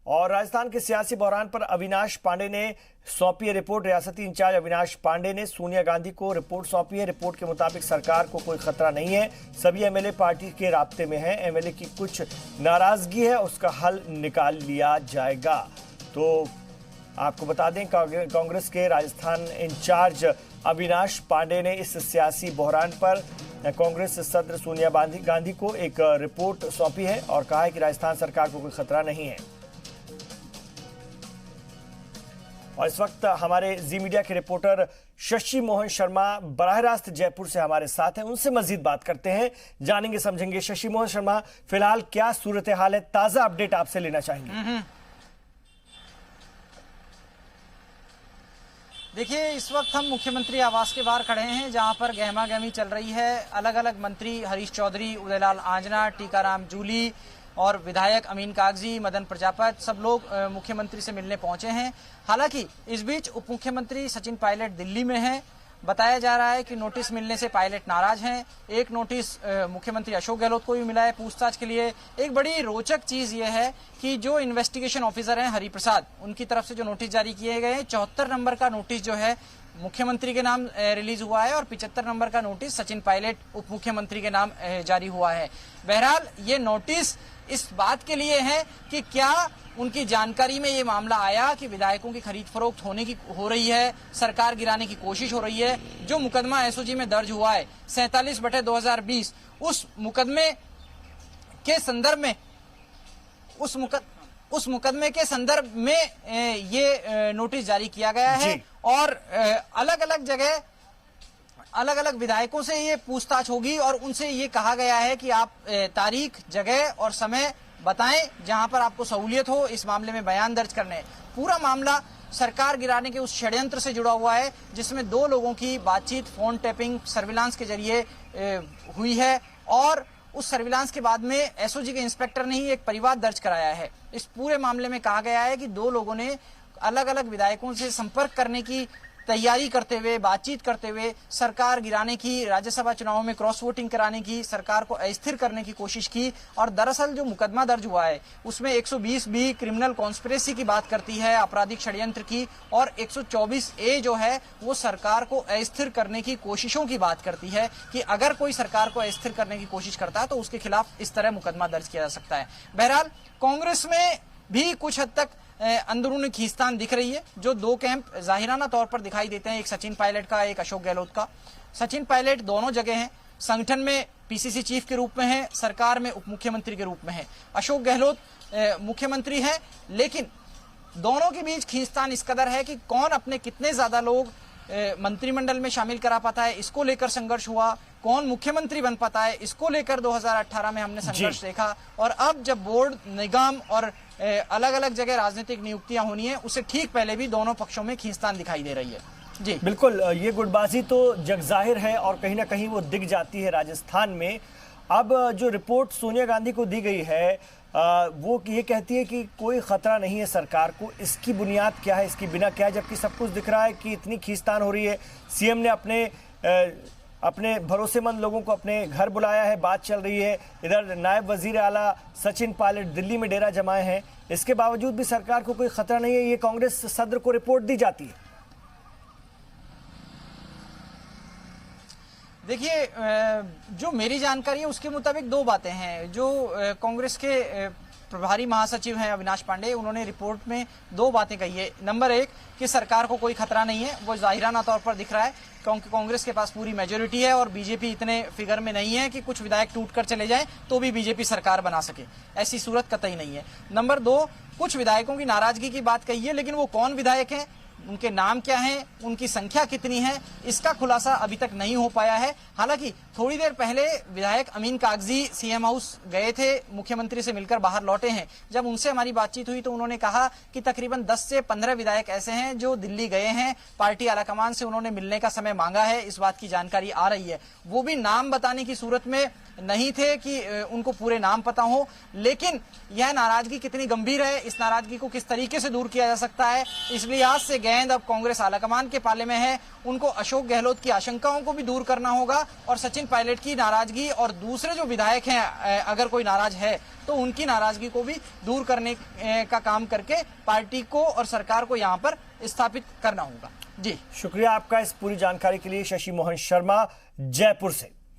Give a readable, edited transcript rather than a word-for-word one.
और राजस्थान के सियासी बहरान पर अविनाश पांडे ने सौंपी है रिपोर्ट। रियासती इंचार्ज अविनाश पांडे ने सोनिया गांधी को रिपोर्ट सौंपी है। रिपोर्ट के मुताबिक सरकार को कोई खतरा नहीं है, सभी एमएलए पार्टी के राब्ते में हैं। एमएलए की कुछ नाराजगी है, उसका हल निकाल लिया जाएगा। तो आपको बता दें, कांग्रेस के राजस्थान इंचार्ज अविनाश पांडे ने इस सियासी बहरान पर कांग्रेस सदस्य सोनिया गांधी को एक रिपोर्ट सौंपी है और कहा है कि राजस्थान सरकार को कोई खतरा नहीं है। और इस वक्त हमारे जी मीडिया के रिपोर्टर शशि मोहन शर्मा बराह रास्त जयपुर से हमारे साथ हैं, उनसे मजीद बात करते हैं, जानेंगे समझेंगे। शशि मोहन शर्मा, फिलहाल क्या सूरत हाल है, ताजा अपडेट आपसे लेना चाहेंगे। देखिए, इस वक्त हम मुख्यमंत्री आवास के बाहर खड़े हैं, जहां पर गहमा गहमी चल रही है। अलग अलग मंत्री हरीश चौधरी, उदयलाल आंजना, टीकाराम जूली और विधायक अमीन कागजी, मदन प्रजापत, सब लोग मुख्यमंत्री से मिलने पहुंचे हैं। हालांकि इस बीच उप मुख्यमंत्री सचिन पायलट दिल्ली में हैं। बताया जा रहा है कि नोटिस मिलने से पायलट नाराज हैं। एक नोटिस मुख्यमंत्री अशोक गहलोत को भी मिला है पूछताछ के लिए। एक बड़ी रोचक चीज यह है कि जो इन्वेस्टिगेशन ऑफिसर हैं हरिप्रसाद, उनकी तरफ से जो नोटिस जारी किए गए हैं, 74 नंबर का नोटिस जो है मुख्यमंत्री के नाम रिलीज हुआ है और 75 नंबर का नोटिस सचिन पायलट उप मुख्यमंत्री के नाम जारी हुआ है। बहरहाल ये नोटिस इस बात के लिए है कि क्या उनकी जानकारी में ये मामला आया कि विधायकों की खरीद फरोख्त हो रही है, सरकार गिराने की कोशिश हो रही है। जो मुकदमा एसओजी में दर्ज हुआ है 47/2020, उस मुकदमे के संदर्भ में उस मुकदमे के संदर्भ में ये नोटिस जारी किया गया है और अलग अलग जगह अलग अलग विधायकों से ये पूछताछ होगी और उनसे ये कहा गया है कि आप तारीख, जगह और समय बताएं जहां पर आपको सहूलियत हो इस मामले में बयान दर्ज करने। पूरा मामला सरकार गिराने के उस षड्यंत्र से जुड़ा हुआ है, जिसमें 2 लोगों की बातचीत फोन टैपिंग सर्विलांस के जरिए हुई है और उस सर्विलांस के बाद में एसओजी के इंस्पेक्टर ने ही एक परिवाद दर्ज कराया है। इस पूरे मामले में कहा गया है कि 2 लोगों ने अलग अलग विधायकों से संपर्क करने की तैयारी करते हुए, बातचीत करते हुए सरकार गिराने की, राज्यसभा चुनावों में क्रॉस वोटिंग कराने की, सरकार को अस्थिर करने की कोशिश की। और दरअसल जो मुकदमा दर्ज हुआ है उसमें 120 बी क्रिमिनल कॉन्स्पिरेसी की बात करती है, आपराधिक षड्यंत्र की, और 124 ए जो है वो सरकार को अस्थिर करने की कोशिशों की बात करती है कि अगर कोई सरकार को अस्थिर करने की कोशिश करता है तो उसके खिलाफ इस तरह मुकदमा दर्ज किया जा सकता है। बहरहाल कांग्रेस में भी कुछ हद तक अंदरूनी खींचतान दिख रही है। जो 2 कैंप जाहिराना तौर पर दिखाई देते हैं, एक सचिन पायलट का, एक अशोक गहलोत का। सचिन पायलट दोनों जगह हैं, संगठन में पीसीसी चीफ के रूप में है, सरकार में उप मुख्यमंत्री के रूप में है। अशोक गहलोत मुख्यमंत्री हैं, लेकिन दोनों के बीच खींचतान इस कदर है कि कौन अपने कितने ज्यादा लोग मंत्रिमंडल में शामिल करा पाता है, इसको लेकर संघर्ष हुआ। कौन मुख्यमंत्री बन पाता है, इसको लेकर 2018 में हमने संघर्ष देखा। और अब जब बोर्ड, निगम और अलग अलग जगह राजनीतिक नियुक्तियां होनी है, उससे ठीक पहले भी दोनों पक्षों में खींचतान दिखाई दे रही है। जी बिल्कुल, ये गुटबाजी तो जग जाहिर है और कहीं ना कहीं वो दिख जाती है राजस्थान में। अब जो रिपोर्ट सोनिया गांधी को दी गई है वो ये कहती है कि कोई खतरा नहीं है सरकार को। इसकी बुनियाद क्या है, इसकी बिना क्या है, जबकि सब कुछ दिख रहा है कि इतनी खींचतान हो रही है। सीएम ने अपने भरोसेमंद लोगों को अपने घर बुलाया है, बात चल रही है। इधर नायब वजीर आला सचिन पायलट दिल्ली में डेरा जमाए हैं। इसके बावजूद भी सरकार को कोई खतरा नहीं है, ये कांग्रेस सदर को रिपोर्ट दी जाती है। देखिए, जो मेरी जानकारी है उसके मुताबिक 2 बातें हैं। जो कांग्रेस के प्रभारी महासचिव हैं अविनाश पांडे, उन्होंने रिपोर्ट में 2 बातें कही है। नंबर 1 कि सरकार को कोई खतरा नहीं है, वो जाहिराना तौर पर दिख रहा है क्योंकि कांग्रेस के पास पूरी मेजोरिटी है और बीजेपी इतने फिगर में नहीं है कि कुछ विधायक टूट कर चले जाएं तो भी बीजेपी सरकार बना सके, ऐसी सूरत कतई नहीं है। नंबर 2, कुछ विधायकों की नाराजगी की बात कही है, लेकिन वो कौन विधायक हैं, उनके नाम क्या हैं, उनकी संख्या कितनी है, इसका खुलासा अभी तक नहीं हो पाया है। हालांकि थोड़ी देर पहले विधायक अमीन कागजी सीएम हाउस गए थे, मुख्यमंत्री से मिलकर बाहर लौटे हैं। जब उनसे हमारी बातचीत हुई तो उन्होंने कहा कि तकरीबन 10 से 15 विधायक ऐसे हैं जो दिल्ली गए हैं, पार्टी आलाकमान से उन्होंने मिलने का समय मांगा है, इस बात की जानकारी आ रही है। वो भी नाम बताने की सूरत में नहीं थे कि उनको पूरे नाम पता हो, लेकिन यह नाराजगी कितनी गंभीर है, इस नाराजगी को किस तरीके से दूर किया जा सकता है, इस लिहाज से गेंद अब कांग्रेस आलाकमान के पाले में है। उनको अशोक गहलोत की आशंकाओं को भी दूर करना होगा और सचिन पायलट की नाराजगी और दूसरे जो विधायक हैं अगर कोई नाराज है तो उनकी नाराजगी को भी दूर करने का काम करके पार्टी को और सरकार को यहाँ पर स्थापित करना होगा। जी शुक्रिया आपका इस पूरी जानकारी के लिए। शशि मोहन शर्मा, जयपुर से।